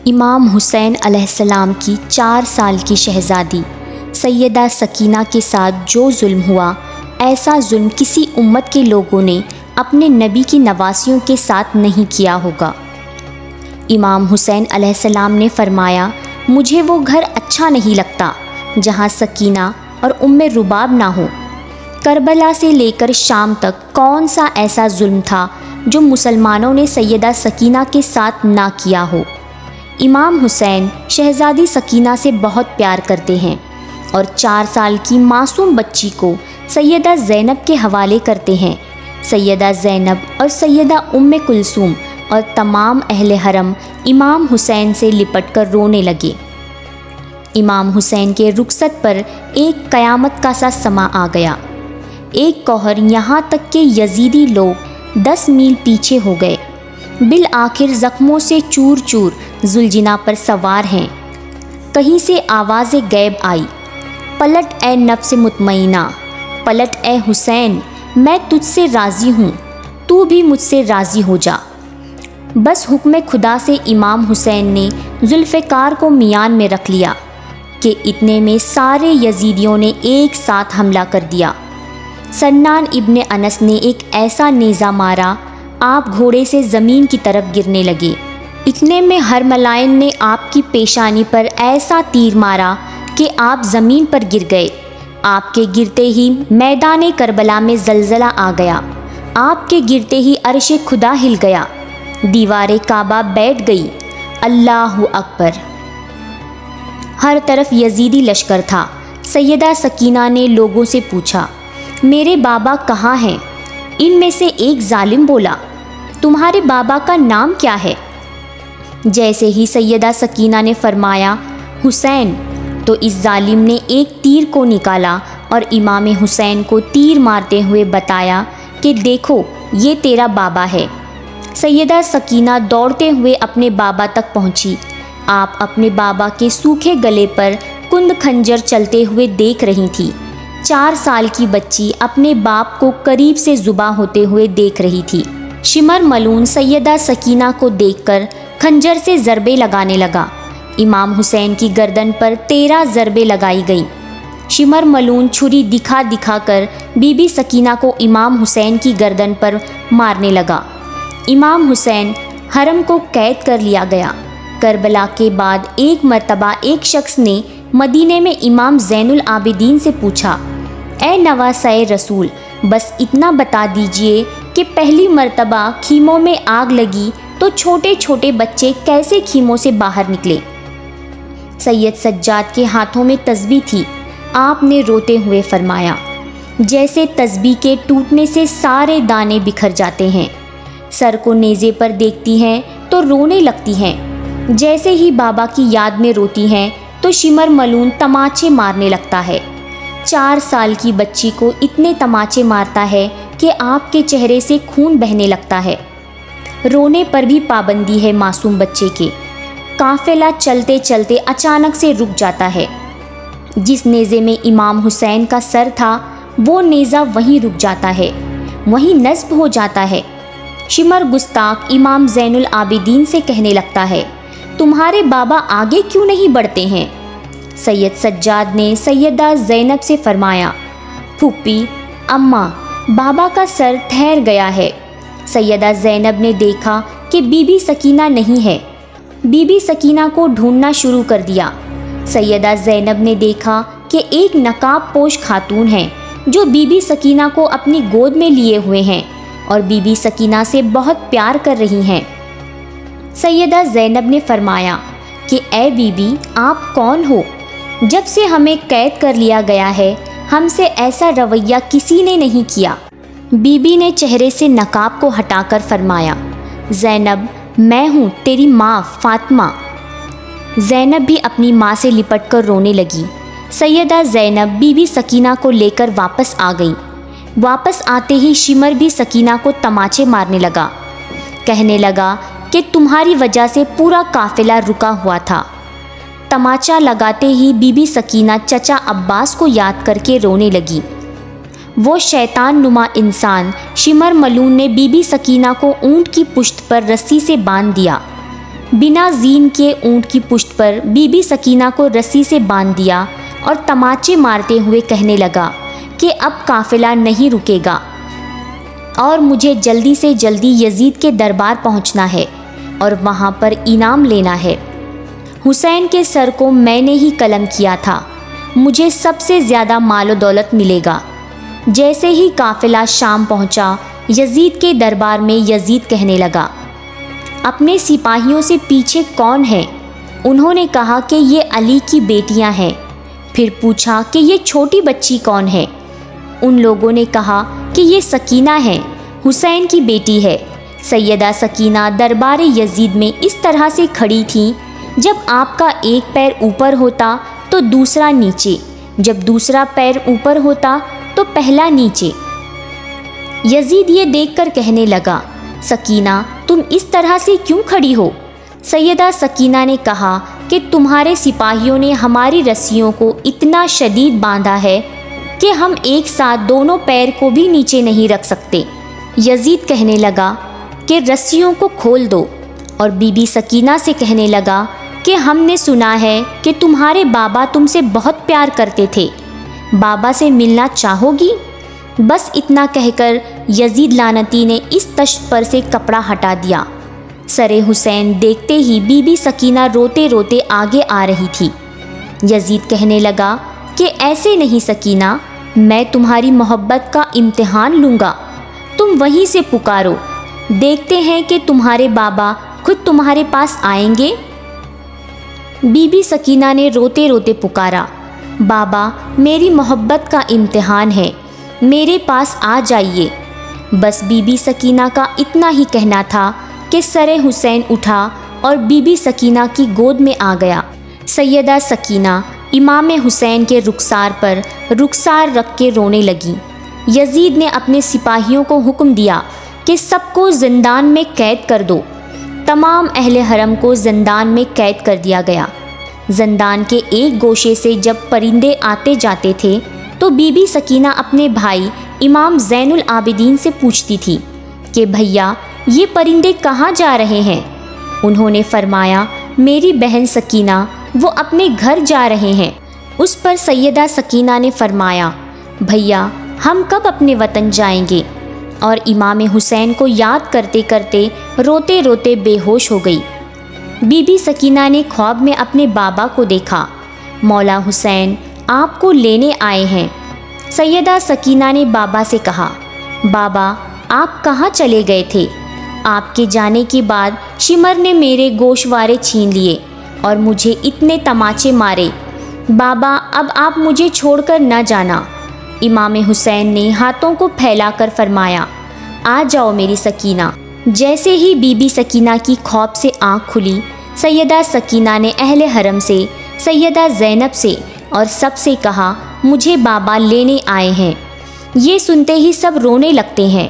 امام حسین علیہ السلام کی 4 سال کی شہزادی سیدہ سکینہ کے ساتھ جو ظلم ہوا، ایسا ظلم کسی امت کے لوگوں نے اپنے نبی کی نواسیوں کے ساتھ نہیں کیا ہوگا۔ امام حسین علیہ السلام نے فرمایا، مجھے وہ گھر اچھا نہیں لگتا جہاں سکینہ اور ام رباب نہ ہو۔ کربلا سے لے کر شام تک کون سا ایسا ظلم تھا جو مسلمانوں نے سیدہ سکینہ کے ساتھ نہ کیا ہو۔ امام حسین شہزادی سکینہ سے بہت پیار کرتے ہیں اور 4 سال کی معصوم بچی کو سیدہ زینب کے حوالے کرتے ہیں۔ سیدہ زینب اور سیدہ ام کلثوم اور تمام اہل حرم امام حسین سے لپٹ کر رونے لگے۔ امام حسین کے رخصت پر ایک قیامت کا سا سما آ گیا۔ ایک قہر یہاں تک کہ یزیدی لوگ 10 میل پیچھے ہو گئے، بالآخر زخموں سے چور چور ذوالجناح پر سوار ہیں۔ کہیں سے آواز غیب آئی، پلٹ اے نفس مطمئنہ، پلٹ اے حسین، میں تجھ سے راضی ہوں، تو بھی مجھ سے راضی ہو جا۔ بس حکم خدا سے امام حسین نے ذوالفقار کو میان میں رکھ لیا کہ اتنے میں سارے یزیدیوں نے ایک ساتھ حملہ کر دیا۔ سنان ابن انس نے ایک ایسا نیزہ مارا، آپ گھوڑے سے زمین کی طرف گرنے لگے۔ اتنے میں ہرملائن نے آپ کی پیشانی پر ایسا تیر مارا کہ آپ زمین پر گر گئے۔ آپ کے گرتے ہی میدان کربلا میں زلزلہ آ گیا، آپ کے گرتے ہی عرش خدا ہل گیا، دیوار کعبہ بیٹھ گئی۔ اللہ اکبر! ہر طرف یزیدی لشکر تھا۔ سیدہ سکینہ نے لوگوں سے پوچھا، میرے بابا کہاں ہیں؟ ان میں سے ایک ظالم بولا، تمہارے بابا کا نام کیا ہے؟ جیسے ہی سیدہ سکینہ نے فرمایا حسین، تو اس ظالم نے ایک تیر کو نکالا اور امام حسین کو تیر مارتے ہوئے بتایا کہ دیکھو یہ تیرا بابا ہے۔ سیدہ سکینہ دوڑتے ہوئے اپنے بابا تک پہنچی۔ آپ اپنے بابا کے سوکھے گلے پر کند خنجر چلتے ہوئے دیکھ رہی تھی۔ 4 سال کی بچی اپنے باپ کو قریب سے ذبح ہوتے ہوئے دیکھ رہی تھی۔ شمر ملعون سیدہ سکینہ کو دیکھ کر خنجر سے ضربے لگانے لگا۔ امام حسین کی گردن پر 13 ضربیں لگائی گئیں۔ شمر ملعون چھری دکھا دکھا کر بی بی سکینہ کو امام حسین کی گردن پر مارنے لگا۔ امام حسین حرم کو قید کر لیا گیا۔ کربلا کے بعد ایک مرتبہ ایک شخص نے مدینے میں امام زین العابدین سے پوچھا، اے نواسۂ رسول، بس اتنا بتا دیجئے کہ پہلی مرتبہ خیموں میں آگ لگی تو چھوٹے چھوٹے بچے کیسے خیموں سے باہر نکلے؟ سید سجاد کے ہاتھوں میں تسبیح تھی۔ آپ نے روتے ہوئے فرمایا، جیسے تسبیح کے ٹوٹنے سے سارے دانے بکھر جاتے ہیں۔ سر کو نیزے پر دیکھتی ہیں تو رونے لگتی ہیں۔ جیسے ہی بابا کی یاد میں روتی ہیں تو شمر ملعون تماچے مارنے لگتا ہے۔ 4 سال کی بچی کو اتنے تماچے مارتا ہے کہ آپ کے چہرے سے خون بہنے لگتا ہے۔ رونے پر بھی پابندی ہے معصوم بچے کے۔ قافلہ چلتے چلتے اچانک سے رک جاتا ہے۔ جس نیزے میں امام حسین کا سر تھا وہ نیزہ وہیں رک جاتا ہے، وہیں نصب ہو جاتا ہے۔ شمر گستاخ امام زین العابدین سے کہنے لگتا ہے، تمہارے بابا آگے کیوں نہیں بڑھتے ہیں؟ سید سجاد نے سیدہ زینب سے فرمایا، پھوپھی، اماں، بابا کا سر ٹھہر گیا ہے۔ سیدہ زینب نے دیکھا کہ بی بی سکینہ نہیں ہے۔ بی بی سکینہ کو ڈھونڈنا شروع کر دیا۔ سیدہ زینب نے دیکھا کہ ایک نقاب پوش خاتون ہے جو بی بی سکینہ کو اپنی گود میں لیے ہوئے ہیں اور بی بی سکینہ سے بہت پیار کر رہی ہیں۔ سیدہ زینب نے فرمایا کہ اے بی بی، آپ کون ہو؟ جب سے ہمیں قید کر لیا گیا ہے ہم سے ایسا رویہ کسی نے نہیں کیا۔ بی بی نے چہرے سے نقاب کو ہٹا کر فرمایا، زینب، میں ہوں تیری ماں فاطمہ۔ زینب بھی اپنی ماں سے لپٹ کر رونے لگی۔ سیدہ زینب بی بی سکینہ کو لے کر واپس آ گئیں۔ واپس آتے ہی شمر بھی سکینہ کو تماچے مارنے لگا، کہنے لگا کہ تمہاری وجہ سے پورا قافلہ رکا ہوا تھا۔ تماچا لگاتے ہی بی بی سکینہ چچا عباس کو یاد کر کے رونے لگی۔ وہ شیطان نما انسان شمر ملعون نے بی بی سکینہ کو اونٹ کی پشت پر رسی سے باندھ دیا۔ بنا زین کے اونٹ کی پشت پر بی بی سکینہ کو رسی سے باندھ دیا اور تماچے مارتے ہوئے کہنے لگا کہ اب قافلہ نہیں رکے گا اور مجھے جلدی سے جلدی یزید کے دربار پہنچنا ہے اور وہاں پر انعام لینا ہے۔ حسین کے سر کو میں نے ہی قلم کیا تھا، مجھے سب سے زیادہ مال و دولت ملے گا۔ جیسے ہی قافلہ شام پہنچا، یزید کے دربار میں یزید کہنے لگا، اپنے سپاہیوں سے پیچھے کون ہے؟ انہوں نے کہا کہ یہ علی کی بیٹیاں ہیں۔ پھر پوچھا کہ یہ چھوٹی بچی کون ہے؟ ان لوگوں نے کہا کہ یہ سکینہ ہے، حسین کی بیٹی ہے۔ سیدہ سکینہ دربار یزید میں اس طرح سے کھڑی تھیں، جب آپ کا ایک پیر اوپر ہوتا تو دوسرا نیچے، جب دوسرا پیر اوپر ہوتا تو پہلا نیچے۔ یزید یہ دیکھ کر کہنے لگا، سکینہ تم اس طرح سے کیوں کھڑی ہو؟ سیدہ سکینہ نے کہا کہ تمہارے سپاہیوں نے ہماری رسیوں کو اتنا شدید باندھا ہے کہ ہم ایک ساتھ دونوں پیر کو بھی نیچے نہیں رکھ سکتے۔ یزید کہنے لگا کہ رسیوں کو کھول دو، اور بی بی سکینہ سے کہنے لگا کہ ہم نے سنا ہے کہ تمہارے بابا تم سے بہت پیار کرتے تھے، بابا سے ملنا چاہو گی؟ بس اتنا کہہ کر یزید لعنتی نے اس تشت پر سے کپڑا ہٹا دیا۔ سر حسین دیکھتے ہی بی بی سکینہ روتے روتے آگے آ رہی تھی۔ یزید کہنے لگا کہ ایسے نہیں سکینہ، میں تمہاری محبت کا امتحان لوں گا، تم وہیں سے پکارو، دیکھتے ہیں کہ تمہارے بابا خود تمہارے پاس آئیں گے۔ بی بی سکینہ نے روتے روتے پکارا، بابا میری محبت کا امتحان ہے، میرے پاس آ جائیے۔ بس بی بی سکینہ کا اتنا ہی کہنا تھا کہ سر حسین اٹھا اور بی بی سکینہ کی گود میں آ گیا۔ سیدہ سکینہ امام حسین کے رخسار پر رخسار رکھ کے رونے لگیں۔ یزید نے اپنے سپاہیوں کو حکم دیا کہ سب کو زندان میں قید کر دو۔ تمام اہل حرم کو زندان میں قید کر دیا گیا۔ زندان کے ایک گوشے سے جب پرندے آتے جاتے تھے تو بی بی سکینہ اپنے بھائی امام زین العابدین سے پوچھتی تھی کہ بھیا یہ پرندے کہاں جا رہے ہیں؟ انہوں نے فرمایا، میری بہن سکینہ وہ اپنے گھر جا رہے ہیں۔ اس پر سیدہ سکینہ نے فرمایا، بھیا ہم کب اپنے وطن جائیں گے؟ اور امام حسین کو یاد کرتے کرتے روتے روتے بے ہوش ہو گئی۔ بی بی سکینہ نے خواب میں اپنے بابا کو دیکھا، مولا حسین آپ کو لینے آئے ہیں۔ سیدہ سکینہ نے بابا سے کہا، بابا آپ کہاں چلے گئے تھے؟ آپ کے جانے کے بعد شمر نے میرے گوشوارے چھین لیے اور مجھے اتنے تماچے مارے، بابا اب آپ مجھے چھوڑ کر نہ جانا۔ امام حسین نے ہاتھوں کو پھیلا کر فرمایا، آ جاؤ میری سکینہ۔ جیسے ہی بی بی سکینہ کی خواب سے آنکھ کھلی، سیدہ سکینہ نے اہل حرم سے، سیدہ زینب سے اور سب سے کہا، مجھے بابا لینے آئے ہیں۔ یہ سنتے ہی سب رونے لگتے ہیں۔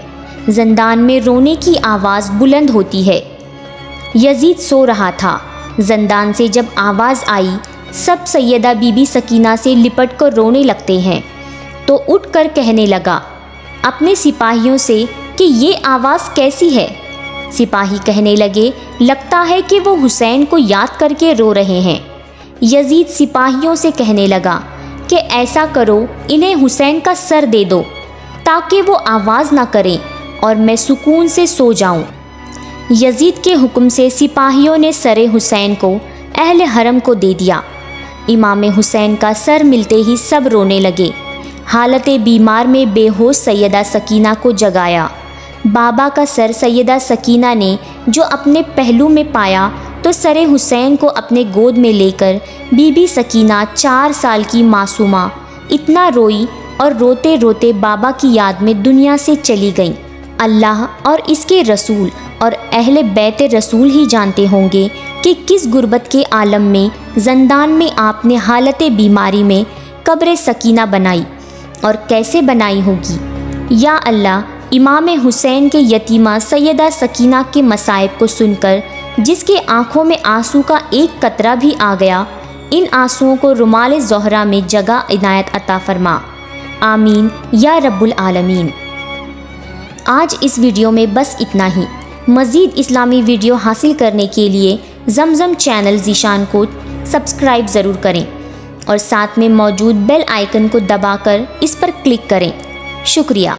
زندان میں رونے کی آواز بلند ہوتی ہے۔ یزید سو رہا تھا۔ زندان سے جب آواز آئی، سب سیدہ بی بی سکینہ سے لپٹ کر رونے لگتے ہیں، تو اٹھ کر کہنے لگا اپنے سپاہیوں سے کہ یہ آواز کیسی ہے؟ سپاہی کہنے لگے، لگتا ہے کہ وہ حسین کو یاد کر کے رو رہے ہیں۔ یزید سپاہیوں سے کہنے لگا کہ ایسا کرو، انہیں حسین کا سر دے دو تاکہ وہ آواز نہ کریں اور میں سکون سے سو جاؤں۔ یزید کے حکم سے سپاہیوں نے سر حسین کو اہل حرم کو دے دیا۔ امام حسین کا سر ملتے ہی سب رونے لگے۔ حالت بیمار میں بے ہوش سیدہ سکینہ کو جگایا۔ بابا کا سر سیدہ سکینہ نے جو اپنے پہلو میں پایا تو سر حسین کو اپنے گود میں لے کر بی بی سکینہ 4 سال کی معصومہ اتنا روئی اور روتے روتے بابا کی یاد میں دنیا سے چلی گئیں۔ اللہ اور اس کے رسول اور اہل بیت رسول ہی جانتے ہوں گے کہ کس غربت کے عالم میں زندان میں آپ نے حالت بیماری میں قبر سکینہ بنائی اور کیسے بنائی ہوگی۔ یا اللہ، امام حسین کے یتیمہ سیدہ سکینہ کے مصائب کو سن کر جس کے آنکھوں میں آنسو کا ایک قطرہ بھی آ گیا، ان آنسوؤں کو رومال زہرہ میں جگہ عنایت عطا فرما، آمین یا رب العالمین۔ آج اس ویڈیو میں بس اتنا ہی۔ مزید اسلامی ویڈیو حاصل کرنے کے لیے زمزم چینل ذیشان کو سبسکرائب ضرور کریں اور ساتھ میں موجود بیل آئیکن کو دبا کر اس پر کلک کریں۔ شکریہ۔